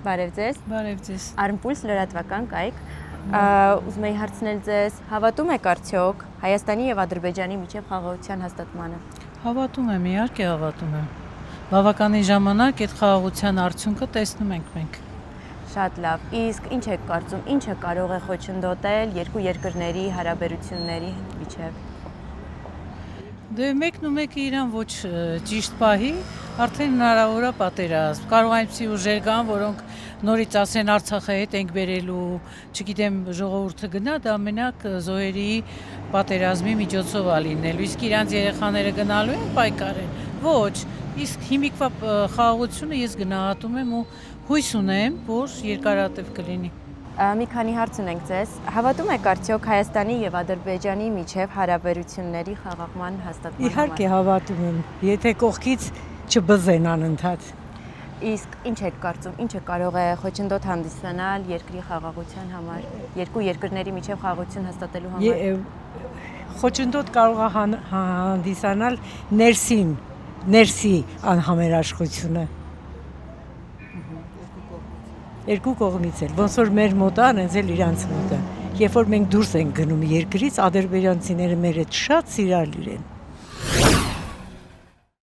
Բարև ձեզ։ Բարև ձեզ։ Armpulse լրատվական կայք։ Ուզում եի հարցնել ձեզ, հավատում եք արդյոք Հայաստանի եւ Ադրբեջանի միջև խաղաղության հաստատմանը։ Հավատում եմ, իհարկե հավատում եմ։ Բավականին ժամանակ այդ խաղաղության արդյունքը տեսնում ենք մենք։ Շատ լավ։ Իսկ ինչ եք կարծում, ինչը կարող է խոչընդոտել երկու երկրների հարաբերությունների միջև։ Դե մեկն ու մեկը իրան ոչ ճիշտ պահի, արդեն հնարավոր է պատերազմ։ Կարող այնպիսի ուժեր կան, որոնք նորից ասեն Արցախը հետ ենք բերելու, չգիտեմ, ժողովուրդը գնա, դա մենակ զոհերի պատերազմի միջոցով է լինելու։ Իսկ իրանց երեխաները գնալու են պայքարեն։ Ոչ, իսկ հիմիկվա խաղաղությունը ես գնահատում եմ ու հույս ունեմ, որ երկարատև կլինի։ Մի քանի հարց ունենք ձեզ։ Հավատում եք արդյոք Հայաստանի եւ Ադրբեջանի միջև հարաբերությունների խաղաղման հաստատման։ Իհարկե հավատում եմ, եթե կողքից չբզեն անընդհատ։ Իսկ ինչ եք կարծում, ինչը կարող է խոչընդոտ հանդիսանալ երկրի խաղաղության համար, երկու երկրների միջև խաղաղություն հաստատելու համար։ Խոչընդոտ կարող է հանդիսանալ ներսի անհամերաշխությունը։ Երկու կողմից էլ, ոնց որ մեր մոտ է, այնց էլ իրանց մոտ է։ Երբ որ մենք դուրս ենք գնում երկրից, ադրբեջանցիները մեր հետ շատ սիրալիր են։